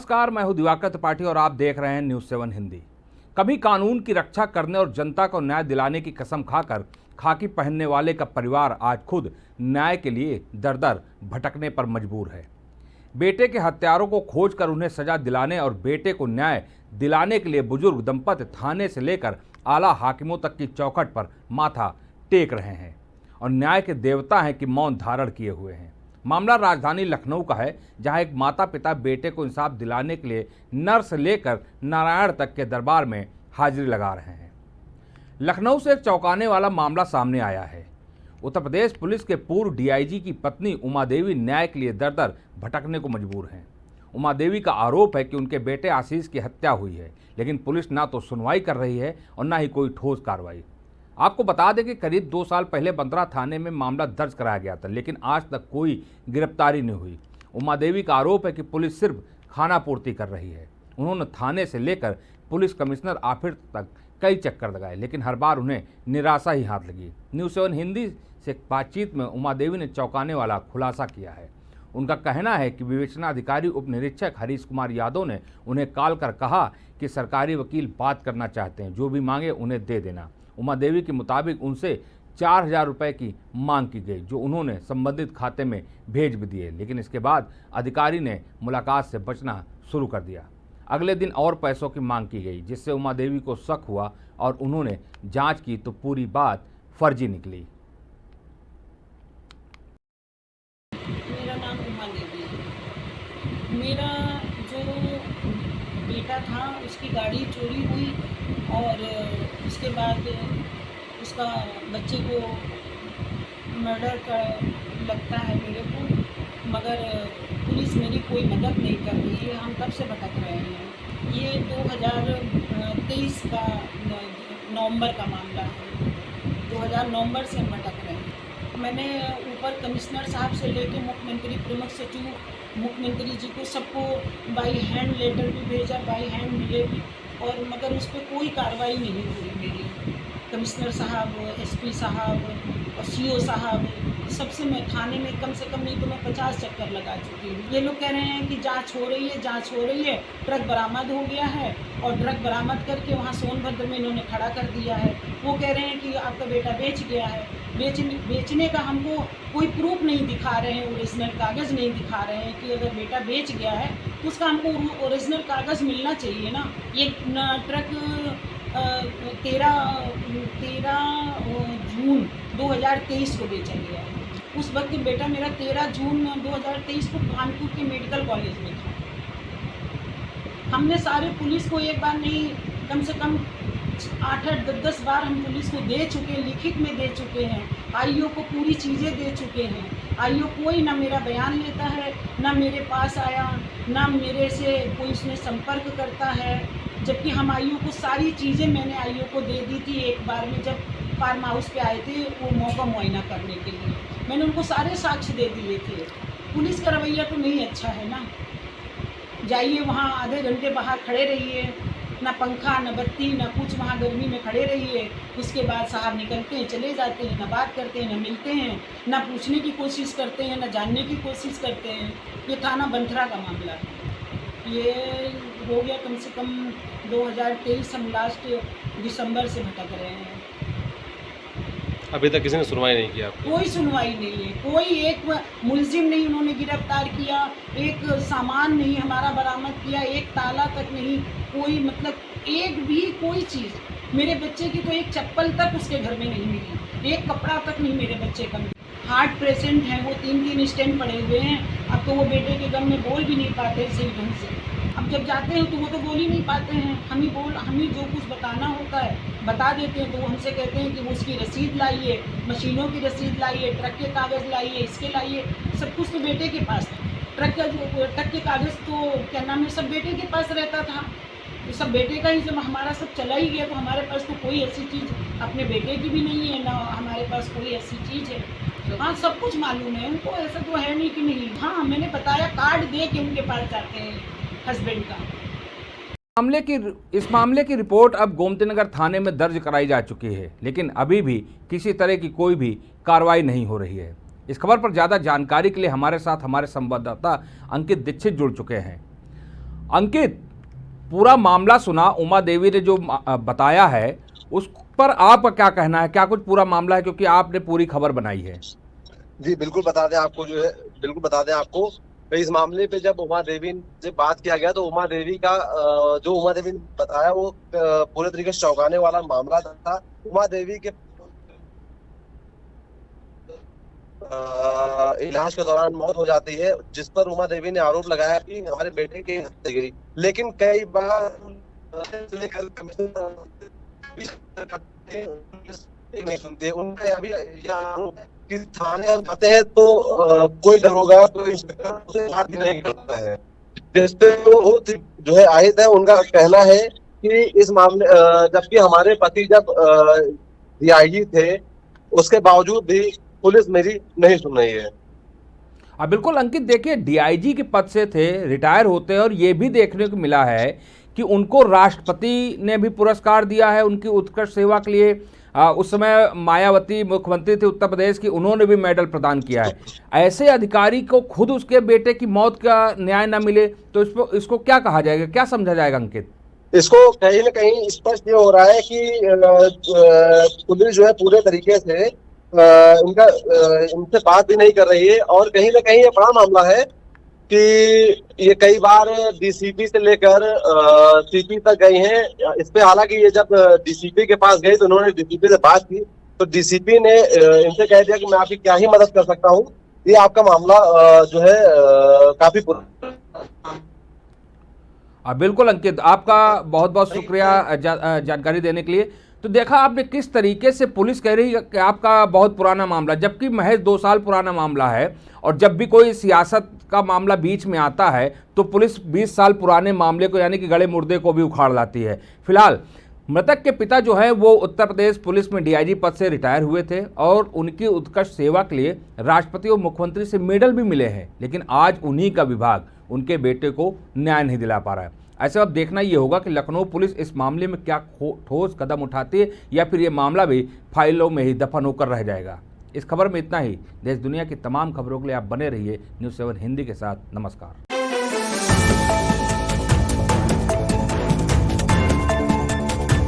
नमस्कार, मैं हूं दिवाकर त्रिपाठी और आप देख रहे हैं न्यूज़ 7 हिंदी। कभी कानून की रक्षा करने और जनता को न्याय दिलाने की कसम खाकर खाकी पहनने वाले का परिवार आज खुद न्याय के लिए दर दर भटकने पर मजबूर है। बेटे के हत्यारों को खोजकर उन्हें सजा दिलाने और बेटे को न्याय दिलाने के लिए बुजुर्ग दंपति थाने से लेकर आला हाकिमों तक की चौखट पर माथा टेक रहे हैं और न्याय के देवता हैं कि मौन धारण किए हुए हैं। मामला राजधानी लखनऊ का है, जहां एक माता पिता बेटे को इंसाफ दिलाने के लिए नर से लेकर नारायण तक के दरबार में हाजिरी लगा रहे हैं। लखनऊ से एक चौंकाने वाला मामला सामने आया है। उत्तर प्रदेश पुलिस के पूर्व डीआईजी की पत्नी उमा देवी न्याय के लिए दर दर भटकने को मजबूर हैं। उमा देवी का आरोप है कि उनके बेटे आशीष की हत्या हुई है, लेकिन पुलिस ना तो सुनवाई कर रही है और ना ही कोई ठोस कार्रवाई। आपको बता दें कि करीब 2 साल पहले बंदरा थाने में मामला दर्ज कराया गया था, लेकिन आज तक कोई गिरफ्तारी नहीं हुई। उमा देवी का आरोप है कि पुलिस सिर्फ खानापूर्ति कर रही है। उन्होंने थाने से लेकर पुलिस कमिश्नर ऑफिस तक कई चक्कर लगाए, लेकिन हर बार उन्हें निराशा ही हाथ लगी। न्यूज़ 7 हिंदी से बातचीत में उमा देवी ने चौंकाने वाला खुलासा किया है। उनका कहना है कि विवेचना अधिकारी उप निरीक्षक हरीश कुमार यादव ने उन्हें कॉल कर कहा कि सरकारी वकील बात करना चाहते हैं, जो भी मांगे उन्हें दे देना। उमा देवी के मुताबिक उनसे 4,000 रुपये की मांग की गई, जो उन्होंने संबंधित खाते में भेज भी दिए, लेकिन इसके बाद अधिकारी ने मुलाकात से बचना शुरू कर दिया। अगले दिन और पैसों की मांग की गई, जिससे उमा देवी को शक हुआ और उन्होंने जांच की तो पूरी बात फर्जी निकली। मेरा नाम उमा देवी है। मेरा जो बेटा था उसकी गाड़ी चोरी हुई और उसके बाद उसका बच्चे को मर्डर का लगता है मेरे को, मगर पुलिस मेरी कोई मदद नहीं कर रही है। हम कब से भटक रहे हैं। ये 2023 का नवंबर का मामला है। 2000 नवंबर से हम भटक रहे हैं। मैंने ऊपर कमिश्नर साहब से लेके मुख्यमंत्री, प्रमुख सचिव, मुख्यमंत्री जी को सबको बाई हैंड लेटर भी भेजा, बाई हैंड मिले भी, और मगर उस पर कोई कार्रवाई नहीं हुई मेरी। कमिश्नर साहब, एसपी साहब और सीओ साहब, सबसे मैं थाने में कम से कम नहीं तो मैं 50 चक्कर लगा चुकी हूँ। ये लोग कह रहे हैं कि जांच हो रही है, जांच हो रही है। ट्रक बरामद हो गया है और ट्रक बरामद करके वहाँ सोनभद्र में इन्होंने खड़ा कर दिया है। वो कह रहे हैं कि आपका बेटा बेच गया है। बेचने का हमको कोई प्रूफ नहीं दिखा रहे हैं, ओरिजिनल कागज़ नहीं दिखा रहे हैं कि अगर बेटा बेच गया है तो उसका हमको ओरिजिनल कागज़ मिलना चाहिए ना। ये ट्रक 13 जून 2023 को बेचा गया है। उस वक्त बेटा मेरा 13 जून 2023 को कानपुर के मेडिकल कॉलेज में था। हमने सारे पुलिस को एक बार नहीं, कम से कम 8-8, 10 बार हम पुलिस को दे चुके हैं, लिखित में दे चुके हैं। आईओ को पूरी चीज़ें दे चुके हैं। आईओ कोई ना मेरा बयान लेता है, ना मेरे पास आया, ना मेरे से कोई उसने संपर्क करता है। जबकि हम आईओ को सारी चीज़ें मैंने आईओ को दे दी थी एक बार में, जब फार्म हाउस पे आए थे वो मौका मुआयना करने के लिए। मैंने उनको सारे साक्ष्य दे दिए थे। पुलिस का रवैया तो नहीं अच्छा है ना। जाइए वहाँ आधे घंटे बाहर खड़े रहिए, ना पंखा ना बत्ती ना कुछ, वहाँ गर्मी में खड़े रहिए। उसके बाद साहब निकलते हैं, चले जाते हैं, ना बात करते हैं, ना मिलते हैं, ना पूछने की कोशिश करते हैं, ना जानने की कोशिश करते हैं। ये थाना बंथरा का मामला है। ये हो गया कम से कम 2023, हम लास्ट दिसंबर से भटक रहे हैं। अभी तक किसी ने सुनवाई नहीं किया? कोई सुनवाई नहीं है। कोई एक मुलजिम नहीं उन्होंने गिरफ्तार किया, एक सामान नहीं हमारा बरामद किया, एक ताला तक नहीं, कोई मतलब एक भी कोई चीज़। मेरे बच्चे की तो एक चप्पल तक उसके घर में नहीं मिली, एक कपड़ा तक नहीं मेरे बच्चे का। हार्ट पेशेंट हैं वो, 3-3 स्टेंट पड़े हुए हैं। अब तो वो बेटे के गम में बोल भी नहीं पाते सही ढंग से। अब जब जाते हैं तो वो तो बोल ही नहीं पाते हैं। हम ही जो कुछ बताना होता है बता देते हैं। तो वो हमसे कहते हैं कि वो उसकी रसीद लाइए, मशीनों की रसीद लाइए, ट्रक के कागज़ लाइए, इसके लाइए। सब कुछ तो बेटे के पास है। ट्रक के कागज़ तो क्या नाम है, सब बेटे के पास रहता था। तो सब बेटे का ही, जब हमारा सब चला ही गया तो हमारे पास तो कोई ऐसी चीज़ अपने बेटे की भी नहीं है, ना हमारे पास कोई ऐसी चीज़ है। हाँ, सब कुछ मालूम है उनको, ऐसा तो है नहीं कि नहीं। हाँ, मैंने बताया, कार्ड दे के उनके पास जाते हैं हस्बैंड का। इस मामले की रिपोर्ट अब गोमतीनगर थाने में दर्ज कराई जा चुकी है, लेकिन अभी भी किसी तरह की कोई भी कार्रवाई नहीं हो रही है। इस खबर पर ज़्यादा जानकारी के लिए हमारे साथ हमारे संवाददाता अंकित दीक्षित जुड़ चुके हैं। अंकित, पूरा मामला सुना, उमा देवी ने जो बताया है उस पर आपका क्या कहना है? क्या कुछ पूरा मामला है, क्योंकि आपने पूरी खबर बनाई है? जी बिल्कुल बता दें आपको, जो है बिल्कुल बता दें आपको। तो इस मामले पे जब उमा देवी से बात किया गया तो उमा देवी का जो उमा देवी ने बताया वो पूरे तरीके से चौंकाने वाला मामला था। उमा देवी के इलाज के दौरान मौत हो जाती है, जिस पर उमा देवी ने आरोप लगाया कि हमारे बेटे की हत्या गिरी। लेकिन कई बार लेकर नहीं सुनते। उनका अभी यह आरोप है कि थाने हम जाते हैं तो कोई दरोगा, कोई इंस्पेक्टर उसे बात भी नहीं करता है, जिससे वो जो है आहित है। उनका कहना है कि इस मामले जबकि हमारे पति जब डीआईजी थे उसके बावजूद भी पुलिस मेरी नहीं सुन रही है। बिल्कुल अंकित, देखिए डीआईजी के पद से थे, रिटायर होते हैं, और ये भी देखने को मिला है कि उनको राष्ट्रपति ने भी पुरस्कार दिया है उनकी उत्कृष्ट सेवा के लिए। उस समय मायावती मुख्यमंत्री थे उत्तर प्रदेश की, उन्होंने भी मेडल प्रदान किया है। ऐसे अधिकारी को खुद उसके बेटे की मौत का न्याय न मिले तो इसको क्या कहा जाएगा, क्या समझा जाएगा अंकित? इसको कहीं ना कहीं स्पष्ट ये हो रहा है कि पुलिस जो है पूरे तरीके से इनसे बात भी नहीं कर रही है। और कहीं ना कहीं ये बड़ा मामला है कि ये कई बार डीसीपी से लेकर सीपी तक गई हैं इस पे। हालांकि ये जब डीसीपी के पास गई तो उन्होंने डीसीपी से बात की तो डीसीपी ने इनसे कह दिया कि मैं आपकी क्या ही मदद कर सकता हूँ, ये आपका मामला जो है काफी बिल्कुल अंकित, आपका बहुत बहुत शुक्रिया जानकारी देने के लिए। तो देखा आपने किस तरीके से पुलिस कह रही है कि आपका बहुत पुराना मामला, जबकि महज 2 साल पुराना मामला है। और जब भी कोई सियासत का मामला बीच में आता है तो पुलिस 20 साल पुराने मामले को, यानी कि गड़े मुर्दे को भी उखाड़ लाती है। फिलहाल मृतक के पिता जो है वो उत्तर प्रदेश पुलिस में डीआईजी पद से रिटायर हुए थे और उनकी उत्कृष्ट सेवा के लिए राष्ट्रपति और मुख्यमंत्री से मेडल भी मिले हैं, लेकिन आज उन्हीं का विभाग उनके बेटे को न्याय नहीं दिला पा रहा है। ऐसे अब देखना ये होगा कि लखनऊ पुलिस इस मामले में क्या ठोस कदम उठाती है या फिर ये मामला भी फाइलों में ही दफन होकर रह जाएगा। इस खबर में इतना ही। देश दुनिया की तमाम खबरों के लिए आप बने रहिए न्यूज़ 7 हिंदी के साथ। नमस्कार।